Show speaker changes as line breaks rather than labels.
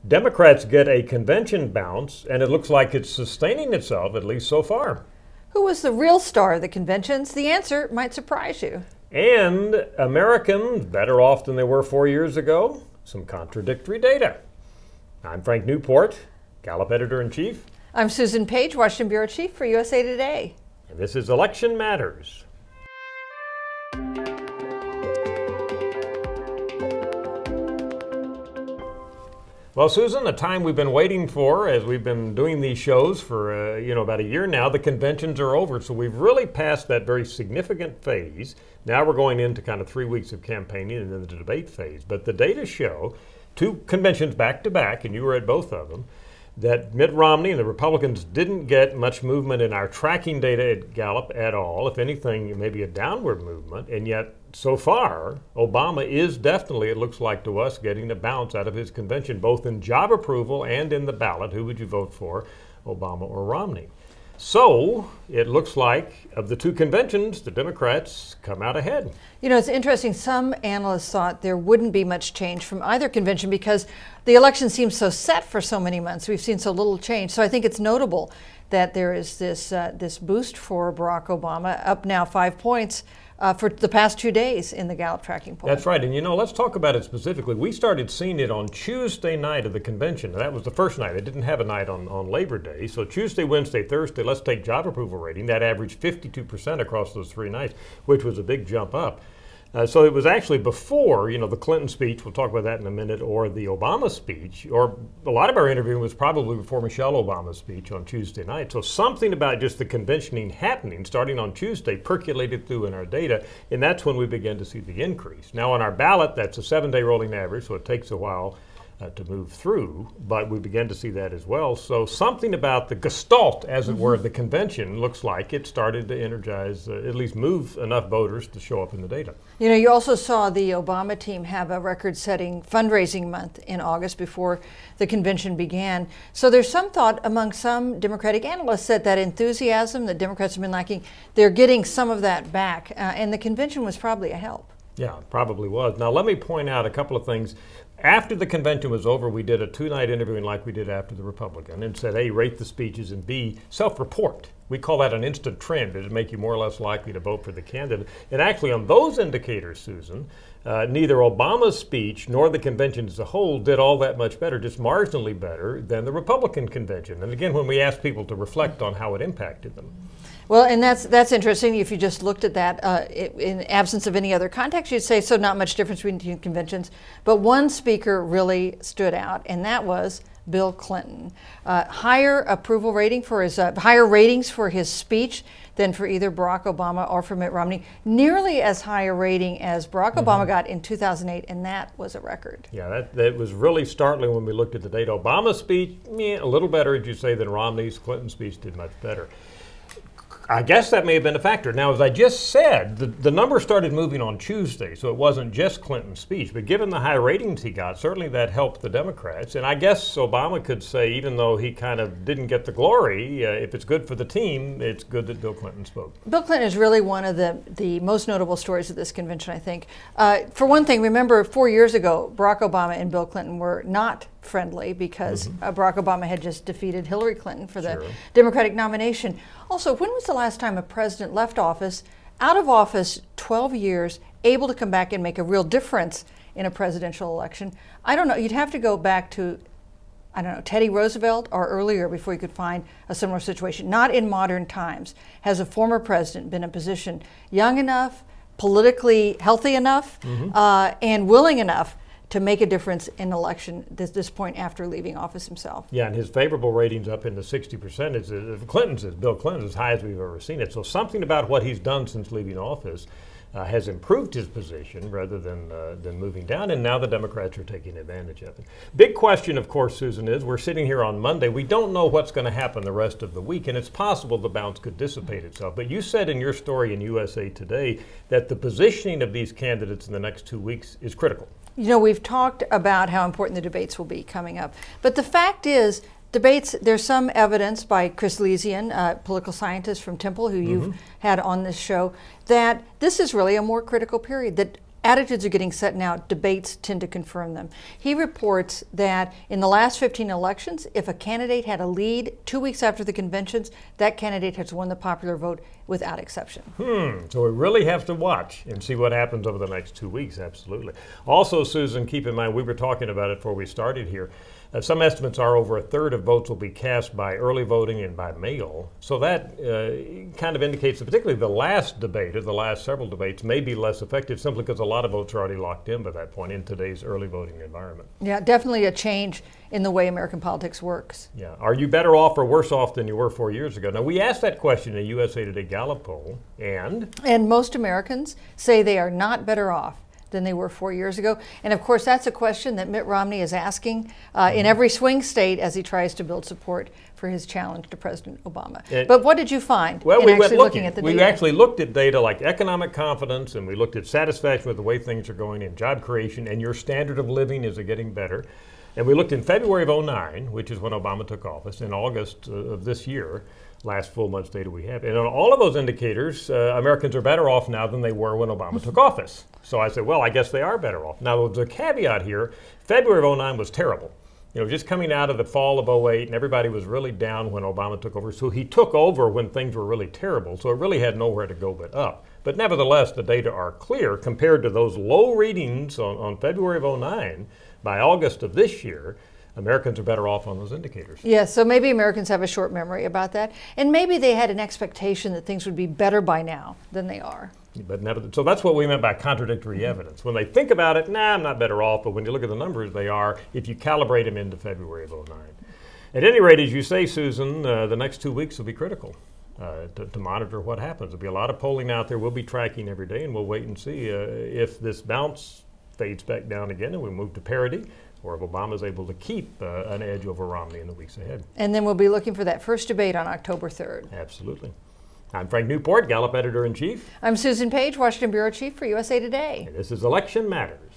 Democrats get a convention bounce, and it looks like it's sustaining itself, at least so far.
Who was the real star of the conventions? The answer might surprise you.
And Americans better off than they were 4 years ago? Some contradictory data. I'm Frank Newport, Gallup Editor-in-Chief.
I'm Susan Page, Washington Bureau Chief for USA Today.
And this is Election Matters. Well, Susan, a time we've been waiting for as we've been doing these shows for, about a year now. The conventions are over, so we've really passed that very significant phase. Now we're going into kind of 3 weeks of campaigning and then the debate phase. But the data show, 2 conventions back to back, and you were at both of them, that Mitt Romney and the Republicans didn't get much movement in our tracking data at Gallup at all. If anything, maybe a downward movement. And yet, so far, Obama is definitely, it looks like to us, getting a bounce out of his convention, both in job approval and in the ballot. Who would you vote for, Obama or Romney? So it looks like of the 2 conventions, the Democrats come out ahead.
You know, it's interesting. Some analysts thought there wouldn't be much change from either convention because the election seems so set for so many months. We've seen so little change. So I think it's notable that there is this boost for Barack Obama, up now 5 points for the past 2 days in the Gallup tracking poll.
That's right. And let's talk about it specifically. We started seeing it on Tuesday night of the convention. That was the first night. They didn't have a night on Labor Day. So Tuesday, Wednesday, Thursday, let's take job approval rating. That averaged 52% across those 3 nights, which was a big jump up. So it was actually before, the Clinton speech, we'll talk about that in a minute, or the Obama speech, or a lot of our interviewing was probably before Michelle Obama's speech on Tuesday night. So something about just the conventioning happening starting on Tuesday percolated through in our data, and that's when we began to see the increase. Now on our ballot, that's a 7-day rolling average, so it takes a while to move through, but we began to see that as well. So something about the gestalt, as it were, of the convention looks like it started to energize, at least move enough voters to show up in the data.
You also saw the Obama team have a record-setting fundraising month in August before the convention began. So there's some thought among some Democratic analysts that enthusiasm that Democrats have been lacking, they're getting some of that back, and the convention was probably a help.
Yeah, it probably was. Now let me point out a couple of things. After the convention was over, we did a 2-night interviewing like we did after the Republican and said, A, rate the speeches, and B, self-report. We call that an instant trend. It'd make you more or less likely to vote for the candidate. And actually on those indicators, Susan, neither Obama's speech nor the convention as a whole did all that much better, just marginally better than the Republican convention. And again, when we asked people to reflect on how it impacted them.
Well, and that's interesting. If you just looked at that in absence of any other context, you'd say, so not much difference between conventions. But one speaker really stood out, and that was Bill Clinton. Higher approval rating for his, higher ratings for his speech than for either Barack Obama or for Mitt Romney. Nearly as high a rating as Barack Obama got in 2008, and that was a record.
Yeah, that was really startling when we looked at the data. Obama's speech, a little better, as you say, than Romney's. Clinton's speech did much better. I guess that may have been a factor. Now, as I just said, the number started moving on Tuesday, so it wasn't just Clinton's speech. But given the high ratings he got, certainly that helped the Democrats. And I guess Obama could say, even though he kind of didn't get the glory, if it's good for the team, it's good that Bill Clinton spoke. Bill
Clinton is really one of the most notable stories of this convention, I think. For one thing, remember 4 years ago, Barack Obama and Bill Clinton were not friendly because Barack Obama had just defeated Hillary Clinton for the Democratic nomination. Also, when was the last time a president left office, out of office 12 years, able to come back and make a real difference in a presidential election? I don't know. You'd have to go back to, I don't know, Teddy Roosevelt or earlier before you could find a similar situation. Not in modern times has a former president been in a position young enough, politically healthy enough, and willing enough to make a difference in an election at this point after leaving office himself.
Yeah, and his favorable ratings up in the 60% is Bill Clinton's as high as we've ever seen it. So something about what he's done since leaving office has improved his position rather than moving down, and now the Democrats are taking advantage of it. Big question, of course, Susan, is we're sitting here on Monday. We don't know what's going to happen the rest of the week, and it's possible the bounce could dissipate itself. But you said in your story in USA Today that the positioning of these candidates in the next 2 weeks is critical.
We've talked about how important the debates will be coming up. But the fact is, debates, there's some evidence by Chris Lezian, a political scientist from Temple, who you've had on this show, that this is really a more critical period, that attitudes are getting set now. Debates tend to confirm them. He reports that in the last 15 elections, if a candidate had a lead 2 weeks after the conventions, that candidate has won the popular vote without exception.
So we really have to watch and see what happens over the next 2 weeks, absolutely. Also, Susan, keep in mind, we were talking about it before we started here. Some estimates are over a third of votes will be cast by early voting and by mail. So that kind of indicates that particularly the last debate, or the last several debates, may be less effective simply because a lot of votes are already locked in by that point in today's early voting environment.
Yeah, definitely a change in the way American politics works.
Yeah. Are you better off or worse off than you were 4 years ago? Now, we asked that question in a USA Today Gallup poll, and
most Americans say they are not better off than they were 4 years ago. And of course, that's a question that Mitt Romney is asking in every swing state as he tries to build support for his challenge to President Obama. But what did you find
in
we
actually
looking at the data?
We actually looked at data like economic confidence, and we looked at satisfaction with the way things are going in job creation, and your standard of living, is it getting better? And we looked in February of 2009, which is when Obama took office, in August of this year, last full month's data we have. And on all of those indicators, Americans are better off now than they were when Obama took office. So I said, well, I guess they are better off. Now, there's a caveat here. February of 2009 was terrible. You know, just coming out of the fall of 2008, and everybody was really down when Obama took over. So he took over when things were really terrible. So it really had nowhere to go but up. But nevertheless, the data are clear compared to those low readings on February of 2009. By August of this year, Americans are better off on those indicators.
Yeah, so maybe Americans have a short memory about that. And maybe they had an expectation that things would be better by now than they are.
But never, so that's what we meant by contradictory evidence. When they think about it, nah, I'm not better off. But when you look at the numbers, they are, if you calibrate them into February of 2009. At any rate, as you say, Susan, the next 2 weeks will be critical to monitor what happens. There'll be a lot of polling out there. We'll be tracking every day, and we'll wait and see if this bounce fades back down again and we move to parity, or if Obama's able to keep an edge over Romney in the weeks ahead.
And then we'll be looking for that first debate on October 3rd.
Absolutely. I'm Frank Newport, Gallup Editor-in-Chief.
I'm Susan Page, Washington Bureau Chief for USA Today.
And this is Election Matters.